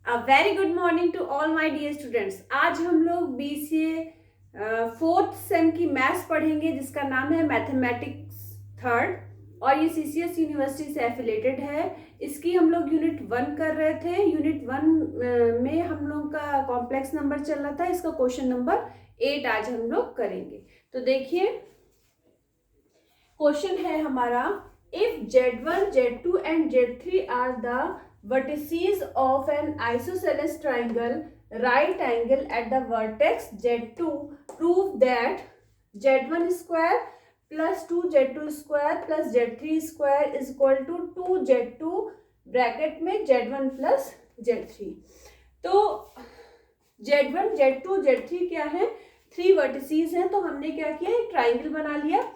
Very good morning to all my dear students. आज हम लोग BCA फोर्थ सेम की मैथ्स पढ़ेंगे जिसका नाम है मैथमेटिक्स थर्ड, और ये CCS यूनिवर्सिटी से एफिलेटेड है। इसकी हम लोग यूनिट 1 कर रहे थे। यूनिट 1 में हम लोग का कॉम्प्लेक्स नंबर चल रहा था। इसका क्वेश्चन नंबर 8 आज हम लोग करेंगे। तो देखिए क्वेश्चन है हमारा, if Z1, Z2 and Z3 are the vertices of an isosceles triangle right angle at the vertex Z2, prove that Z1 square plus 2Z2 square plus Z3 square is equal to 2Z2 bracket में Z1 plus Z3। तो Z1, Z2, Z3 क्या है? 3 vertices हैं। तो हमने क्या किया, एक ट्राइंगल बना लिया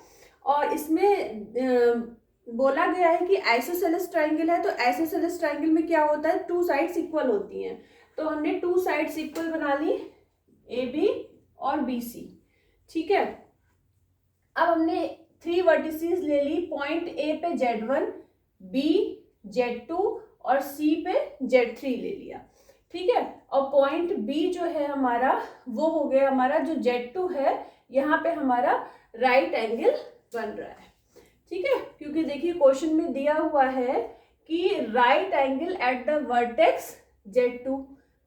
और इसमें बोला गया है कि आइसोसेलेस ट्राइंगल है। तो आइसोसेलेस ट्राइंगल में क्या होता है, 2 साइड्स इक्वल होती हैं। तो हमने 2 साइड्स इक्वल बना ली, AB और BC। ठीक है, अब हमने 3 वर्टिसेस ले ली। पॉइंट A पे Z1, B Z2 और C पे Z3 ले लिया। ठीक है, और पॉइंट B जो है हमारा वो हो गया, हमारा जो Z2 है यहाँ पे हमारा राइट एंगल बन रहा है। ठीक है, क्योंकि देखिए क्वेश्चन में दिया हुआ है कि right angle at the vertex Z2।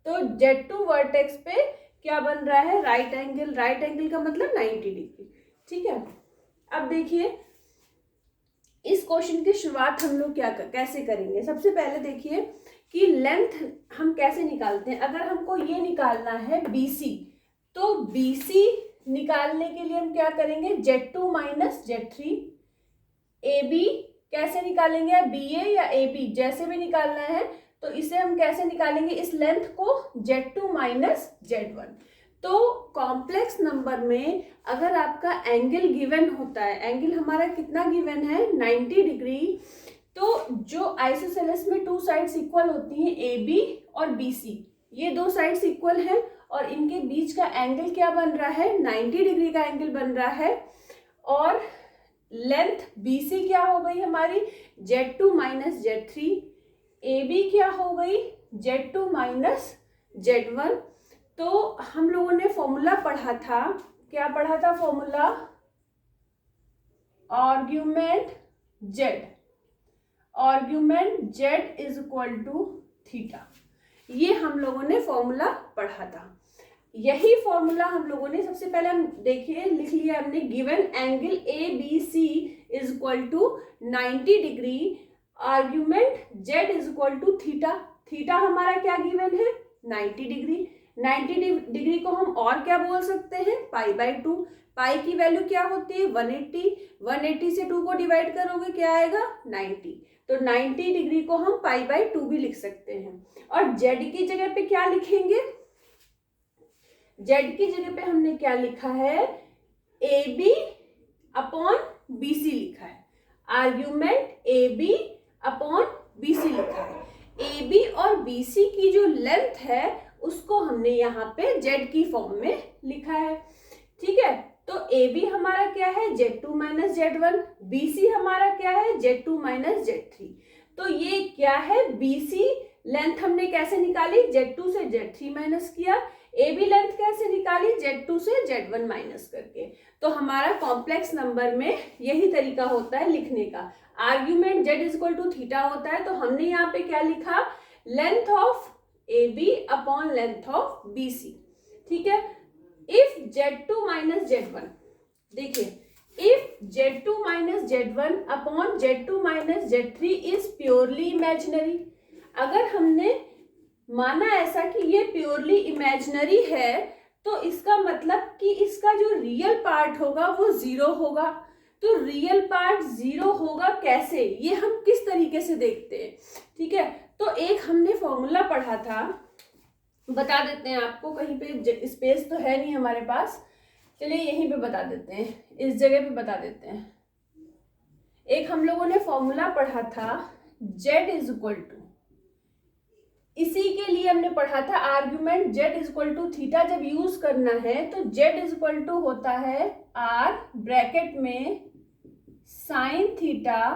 तो Z2 वर्टेक्स पे क्या बन रहा है, राइट एंगल। राइट एंगल का मतलब 90 डिग्री। ठीक है, अब देखिए इस क्वेश्चन की शुरुआत हम लोग कैसे करेंगे। सबसे पहले देखिए कि लेंथ हम कैसे निकालते हैं। अगर हमको ये निकालना है BC, तो BC निकालने के लिए हम क्या करेंगे, Z2 माइनस Z3। AB कैसे निकालेंगे, BA या AB जैसे भी निकालना है। तो इसे हम कैसे निकालेंगे, इस लेंथ को Z2 माइनस Z1। तो कॉम्प्लेक्स नंबर में अगर आपका एंगल गिवन होता है, एंगल हमारा कितना गिवन है, 90 डिग्री। तो जो आइसोसेलेस में 2 साइड्स इक्वल होती हैं, AB और BC, ये 2 साइड्स इक्वल हैं और इनके बीच का एंगल क्या बन रहा है, 90 डिग्री का एंगल बन रहा है। और लेंथ BC क्या हो गई हमारी, Z2 माइनस Z3। AB क्या हो गई, Z2 माइनस Z1। तो हम लोगों ने फॉर्मूला पढ़ा था, क्या पढ़ा था formula, argument Z is equal to theta. ये हम लोगों ने फॉर्मूला पढ़ा था। यही फॉर्मूला हम लोगों ने सबसे पहले हम देखिए लिख लिया हमने, given angle ABC is equal to 90 degree, argument Z is equal to theta. Theta हमारा क्या गिवन है, 90 डिग्री। 90 डिग्री को हम और क्या बोल सकते हैं, π/2। पाई की वैल्यू क्या होती है, 180। 180 से 2 को डिवाइड करोगे क्या आएगा, 90। तो 90 डिग्री को हम π/2 भी लिख सकते हैं। और Z की जगह पे क्या लिखेंगे, Z की जगह पे हमने क्या लिखा है, AB अपॉन BC लिखा है। आर्ग्यूमेंट AB अपॉन BC लिखा है। AB और BC की जो लेंथ है उसको हमने यहाँ पे Z की फॉर्म में लिखा है। ठीक है, तो AB हमारा क्या है, Z2 माइनस Z1। BC हमारा क्या है, Z2 माइनस Z3। तो ये क्या है, BC लेंथ हमने कैसे निकाली, Z2 से Z3 माइनस किया। AB लेंथ कैसे निकाली, Z2 से Z1 माइनस करके। तो हमारा कॉम्प्लेक्स नंबर में यही तरीका होता है लिखने का। Argument Z is equal to theta होता है। तो हमने यहाँ पे क्या लिखा, length of AB upon length of BC। ठीक है, इफ Z2 माइनस Z1, देखिए if Z2 minus Z1 upon Z2 minus Z3 is purely imaginary. अगर हमने माना ऐसा कि ये प्योरली इमेजिनरी है, तो इसका मतलब कि इसका जो रियल पार्ट होगा वो 0 होगा। तो रियल पार्ट 0 होगा कैसे, ये हम किस तरीके से देखते हैं। ठीक है, तो एक हमने फॉर्मूला पढ़ा था, बता देते हैं आपको, कहीं पे स्पेस तो है नहीं हमारे पास, चलिए यहीं पे बता देते हैं, इस जगह पे बता देते हैं। एक हम लोगों ने फॉर्मूला पढ़ा था, Z इज इक्वल टू, इसी के लिए हमने पढ़ा था argument Z is equal to theta. जब यूज करना है तो Z इज इक्वल टू होता है R ब्रैकेट में sine theta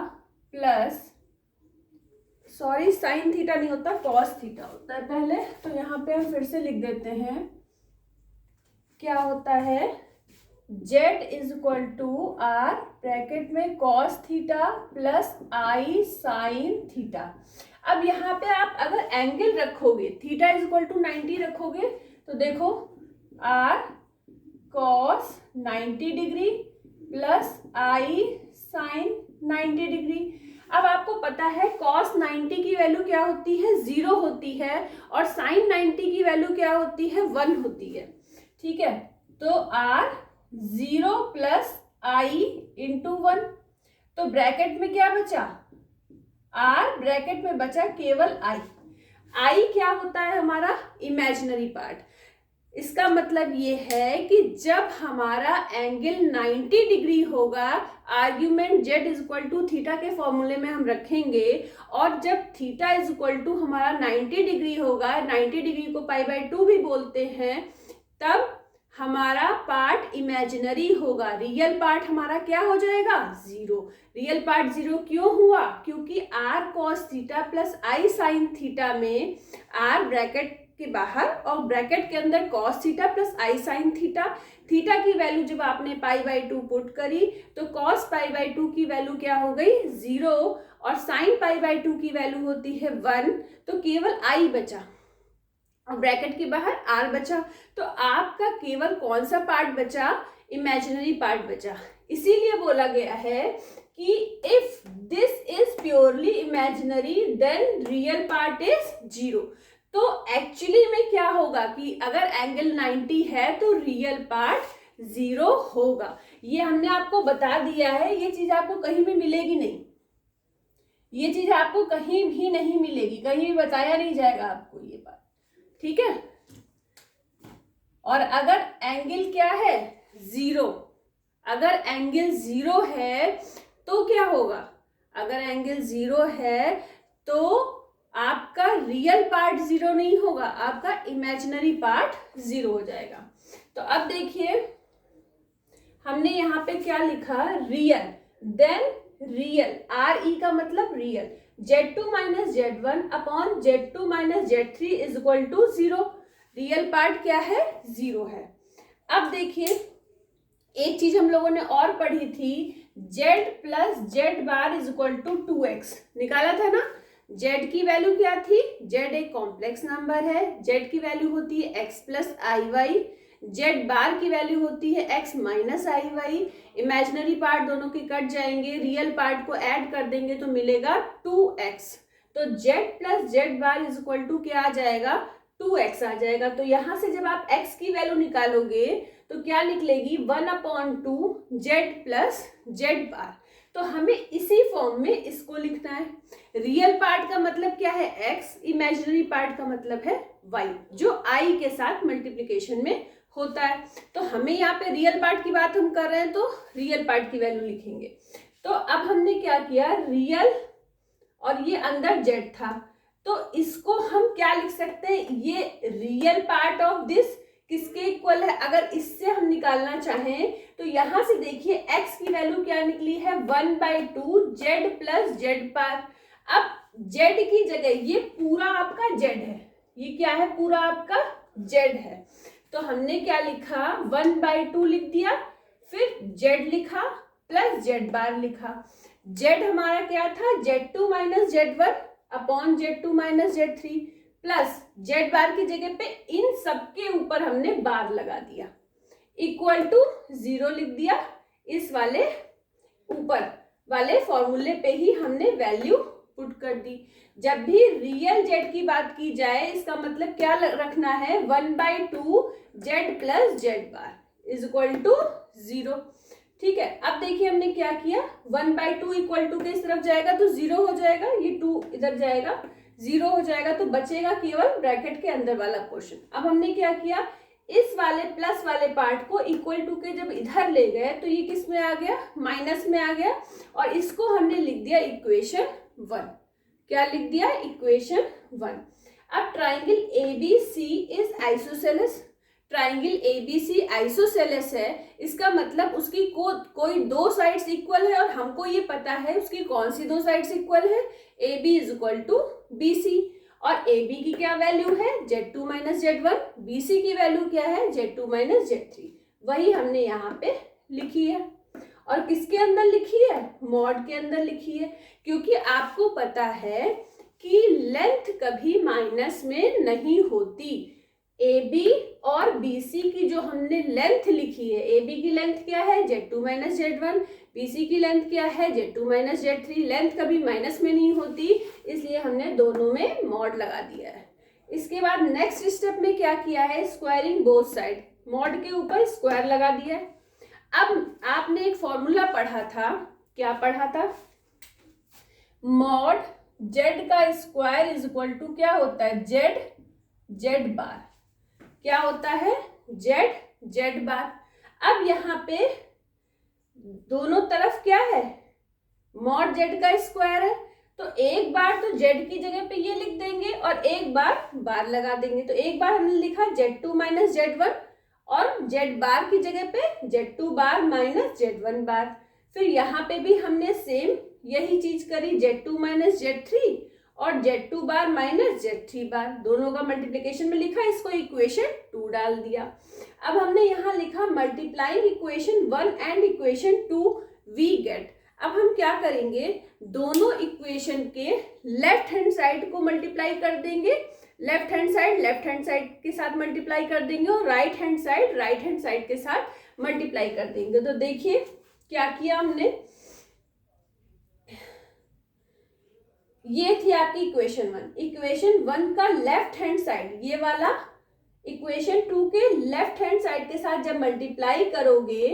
plus sorry sine theta नहीं होता, कॉस थीटा होता है पहले। तो यहाँ पे हम फिर से लिख देते हैं, क्या होता है, z is equal to r bracket में cos theta plus i sine theta. अब यहाँ पे आप अगर एंगल रखोगे, थीटा इज इक्वल टू 90 रखोगे, तो देखो r cos 90 degree plus i sine 90 degree. अब आपको पता है cos 90 की वैल्यू क्या होती है, 0 होती है, और sin 90 की वैल्यू क्या होती है, 1 होती है। ठीक है, तो r 0 प्लस आई इंटू 1, तो ब्रैकेट में क्या बचा, r ब्रैकेट में बचा केवल i क्या होता है हमारा इमेजिनरी पार्ट। इसका मतलब ये है कि जब हमारा एंगल 90 डिग्री होगा, argument z is equal to theta के फॉर्मूले में हम रखेंगे, और जब थीटा इज इक्वल टू हमारा 90 डिग्री होगा, 90 डिग्री को पाई बाय 2 भी बोलते हैं, तब हमारा पार्ट इमेजिनरी होगा, रियल पार्ट हमारा क्या हो जाएगा, 0। रियल पार्ट 0 क्यों हुआ, क्योंकि r cos theta plus i sine theta में r ब्रैकेट के बाहर और ब्रैकेट के अंदर cos theta plus i sine theta, theta की वैल्यू जब आपने पाई बाय 2 पुट करी तो cos पाई बाय 2 की वैल्यू क्या हो गई, 0, और साइन पाई बाय 2 की वैल्यू होती है 1, तो केवल i बचा और ब्रैकेट के बाहर r बचा। तो आपका केवल कौन सा पार्ट बचा, इमेजिनरी पार्ट बचा। इसीलिए बोला गया है कि if this is purely imaginary then real part is 0। तो एक्चुअली में क्या होगा कि अगर एंगल 90 है तो रियल पार्ट 0 होगा। ये हमने आपको बता दिया है, ये चीज आपको कहीं भी मिलेगी नहीं, ये चीज आपको कहीं भी नहीं मिलेगी, कहीं भी बताया नहीं जाएगा आपको ये बात, ठीक है। और अगर एंगल क्या है, 0, अगर एंगल 0 है तो क्या होगा, अगर एंगल 0 है तो आपका रियल पार्ट 0 नहीं होगा, आपका इमेजिनरी पार्ट 0 हो जाएगा। तो अब देखिए हमने यहाँ पे क्या लिखा, real, then real, R E का मतलब real, z2 minus z1 upon z2 minus z3 is equal to 0। Real part क्या है, 0 है। अब देखिए एक चीज हम लोगों ने और पढ़ी थी, z plus Z bar is equal to 2x निकाला था ना। z की वैल्यू क्या थी, z एक कॉम्प्लेक्स नंबर है, z की वैल्यू होती है x प्लस आई वाई, जेड बार की वैल्यू होती है x माइनस आई वाई। इमेजिनरी पार्ट दोनों के कट जाएंगे, रियल पार्ट को ऐड कर देंगे तो मिलेगा 2x। तो z plus Z bar is equal to क्या आ जाएगा, 2x आ जाएगा। तो यहां से जब आप x की वैल्यू निकालोगे तो क्या निकलेगी, 1/2 z प्लस जेड बार। तो हमें इसी फॉर्म में इसको लिखना है। रियल पार्ट का मतलब क्या है, x, इमेजिनरी पार्ट का मतलब है y, जो i के साथ मल्टीप्लिकेशन में होता है। तो हमें यहाँ पे रियल पार्ट की बात हम कर रहे हैं तो रियल पार्ट की वैल्यू लिखेंगे। तो अब हमने क्या किया, रियल और ये अंदर z था, तो इसको हम क्या लिख सकते हैं, ये रियल पार्ट ऑफ दिस किसके इक्वल है, अगर इससे हम निकालना चाहें तो यहां से देखिए x की वैल्यू क्या निकली है, 1/2 z प्लस जेड बार। अब z की जगह ये पूरा आपका z है, ये क्या है, पूरा आपका z है, तो हमने क्या लिखा, 1/2 लिख दिया, फिर z लिखा प्लस जेड बार लिखा। z हमारा क्या था, z2 minus z1 upon z2 minus z3 plus Z bar की जगह पे इन सबके ऊपर हमने बार लगा दिया, इक्वल टू 0 लिख दिया। इस वाले ऊपर वाले फॉर्मूले पे ही हमने वैल्यू पुट कर दी। जब भी रियल जेड की बात की जाए इसका मतलब क्या रखना है, 1/2 z plus Z bar is equal to 0। ठीक है, अब देखिए हमने क्या किया, 1/2 इक्वल टू किस तरफ जाएगा तो 0 हो जाएगा, ये 2 इधर जाएगा, 0 हो जाएगा, तो बचेगा केवल ब्रैकेट के अंदर वाला पोर्शन। अब हमने क्या किया, इस वाले प्लस वाले पार्ट को इक्वल टू के जब इधर ले गए तो ये किस में आ गया, माइनस में आ गया, और इसको हमने लिख दिया इक्वेशन 1। क्या लिख दिया, इक्वेशन 1। अब triangle ABC is isosceles. Triangle ABC isosceles है, इसका मतलब उसकी कोई दो साइड्स इक्वल है, और हमको ये पता है उसकी कौन सी दो साइड्स इक्वल है, A B is equal to B C. और ए बी की क्या वैल्यू है, Z2 minus Z1, B C की वैल्यू क्या है, Z2 माइनस Z3। वही हमने यहाँ पे लिखी है। और किसके अंदर लिखी है, मॉड के अंदर लिखी है, क्योंकि आपको पता है कि लेंथ कभी माइनस में नहीं होती। ए बी और बी सी की जो हमने लेंथ लिखी है, ए बी की लेंथ क्या है, Z2 minus Z1, B C की लेंथ क्या है, Z2 माइनस Z3। लेंथ कभी माइनस में नहीं होती, इसलिए हमने दोनों में मॉड लगा दिया है। इसके बाद नेक्स्ट स्टेप में क्या किया है, स्क्वायरिंग बोथ साइड, मॉड के ऊपर स्क्वायर लगा दिया है। अब आपने एक फॉर्मूला पढ़ा था, क्या पढ़ा था, मॉड जेड का स्क्वायर इज इक्वल टू क्या होता है, जेड बार। क्या होता है, जेड बार। अब यहाँ पे दोनों तरफ क्या है, मॉड जेड का स्क्वायर है, तो एक बार तो जेड की जगह पे ये लिख देंगे और एक बार लगा देंगे। तो एक बार हमने लिखा Z2 माइनस Z1 और जेड बार की जगह पे Z2 बार माइनस Z1 बार। फिर यहाँ पे भी हमने सेम यही चीज करी, Z2 माइनस Z3 और Z2 बार माइनस Z3 बार, दोनों का मल्टीप्लिकेशन में लिखा, इसको इक्वेशन 2 डाल दिया। अब हमने यहाँ लिखा multiplying equation 1 and equation 2 we get. अब हम क्या करेंगे, दोनों इक्वेशन के लेफ्ट हैंड साइड को मल्टीप्लाई कर देंगे, लेफ्ट हैंड साइड के साथ मल्टीप्लाई कर देंगे, और राइट हैंड साइड के साथ मल्टीप्लाई कर देंगे। तो देखिए क्या किया हमने, ये थी आपकी इक्वेशन 1 का लेफ्ट हैंड साइड, ये वाला इक्वेशन 2 के लेफ्ट हैंड साइड के साथ जब मल्टीप्लाई करोगे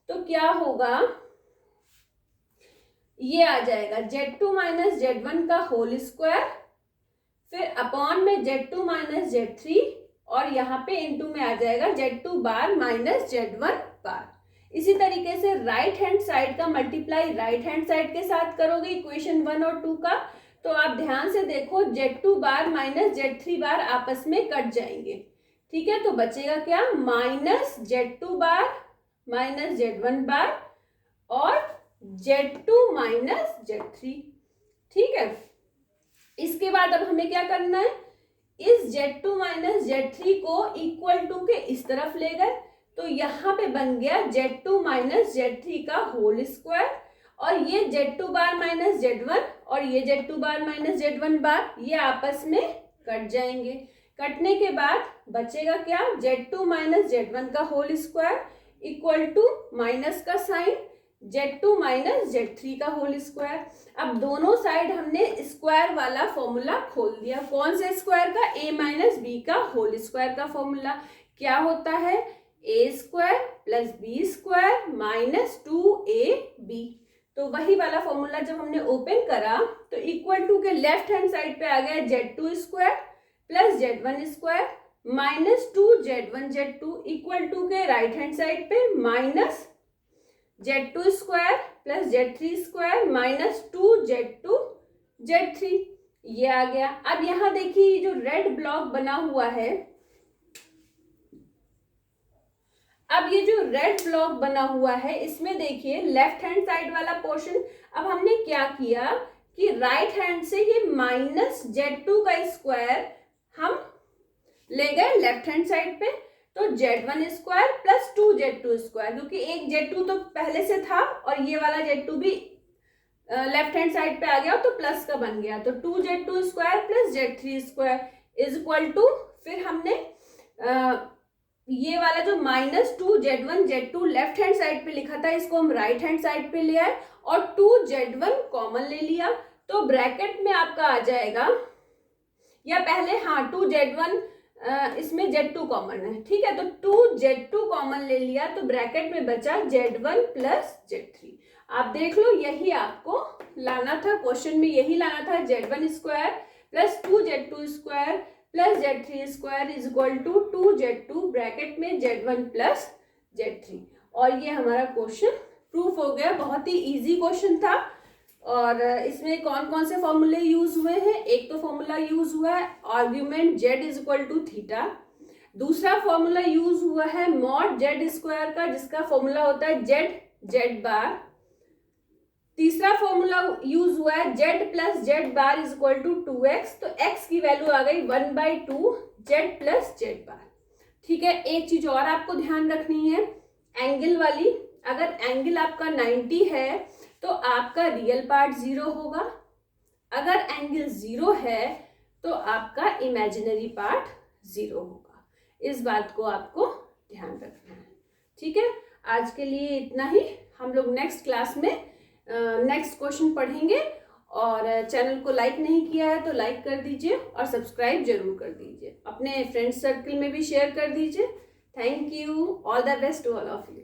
तो क्या होगा, ये आ जाएगा Z2 माइनस Z1 का होल स्क्वायर, फिर अपॉन में Z2 माइनस Z3, और यहाँ पे इनटू में आ जाएगा Z2 बार माइनस Z1 बार। इसी तरीके से राइट हैंड साइड का मल्टीप्लाई राइट हैंड साइड के साथ करोगे इक्वेशन 1 और 2 का, तो आप ध्यान से देखो Z2 बार माइनस Z3 बार आपस में कट जाएंगे, ठीक है। तो बचेगा क्या, माइनस Z2 बार माइनस Z1 बार और Z2 माइनस Z3, ठीक है। इसके बाद अब हमें क्या करना है, इस Z2 माइनस Z3 को इक्वल टू के इस तरफ ले गए, तो यहाँ पे बन गया Z2 माइनस Z3 का होल स्क्वायर, और ये Z2 बार माइनस Z1 और ये Z2 बार माइनस Z1 बार ये आपस में कट जाएंगे। कटने के बाद बचेगा क्या, Z2 माइनस Z1 का whole square equal to minus का साइन Z2 माइनस Z3 का होल स्क्वायर। अब दोनों साइड हमने स्क्वायर वाला फॉर्मूला खोल दिया। कौन से स्क्वायर का, a माइनस बी का होल स्क्वायर का फॉर्मूला क्या होता है, a square plus B square minus 2ab। तो वही वाला फॉर्मूला जब हमने ओपन करा तो इक्वल टू के लेफ्ट हैंड साइड पे आ गया Z2 square plus Z1 square minus 2Z1 Z2 equal to के राइट हैंड साइड पे minus Z2 square plus Z3 square minus 2Z2 Z3, ये आ गया। अब यहाँ देखिए जो रेड ब्लॉक बना हुआ है, अब ये जो रेड ब्लॉक बना हुआ है इसमें देखिए लेफ्ट हैंड साइड वाला पोर्शन, अब हमने क्या किया कि राइट हैंड से ये माइनस Z2 का स्क्वायर हम ले गए लेफ्ट हैंड साइड पे, तो Z1 square plus 2Z2 square, क्योंकि एक Z2 तो पहले से था और ये वाला Z2 भी लेफ्ट हैंड साइड पे आ गया तो प्लस का बन गया, तो 2Z2 square plus Z3 square is equal to, फिर हमने ये वाला जो minus 2Z1 Z2 left hand side पे लिखा था इसको हम राइट हैंड साइड पे ले आए और 2Z1 कॉमन ले लिया, तो ब्रैकेट में आपका आ जाएगा, या पहले हाँ 2Z1 इसमें Z2 कॉमन है, ठीक है, तो 2Z2 कॉमन ले लिया तो ब्रैकेट में बचा Z1 प्लस Z3। आप देख लो यही आपको लाना था, क्वेश्चन में यही लाना था, Z1 square plus 2Z2 square plus Z3 square is equal to 2Z2 bracket में Z1 प्लस Z3, और ये हमारा क्वेश्चन प्रूफ हो गया। बहुत ही इजी क्वेश्चन था, और इसमें कौन कौन से फॉर्मूले यूज हुए हैं, एक तो फॉर्मूला यूज हुआ है argument Z is equal to theta, दूसरा फॉर्मूला यूज हुआ है मॉड जेड स्क्वायर का, जिसका फॉर्मूला होता है जेड जेड बार। तीसरा फॉर्मूला यूज हुआ है Z plus Z bar is equal to 2x, तो x की वैल्यू आ गई 1/2 जेड प्लस जेड बार। ठीक है, एक चीज और आपको ध्यान रखनी है एंगल वाली। अगर एंगल आपका 90 है तो आपका रियल पार्ट 0 होगा, अगर एंगल 0 है तो आपका इमेजिनरी पार्ट 0 होगा। इस बात को आपको ध्यान रखना है। ठीक है, आज के लिए इतना ही। हम लोग नेक्स्ट क्लास में नेक्स्ट क्वेश्चन पढ़ेंगे। और चैनल को लाइक नहीं किया है तो लाइक कर दीजिए और सब्सक्राइब जरूर कर दीजिए। अपने फ्रेंड सर्कल में भी शेयर कर दीजिए। Thank you, all the best to all of you.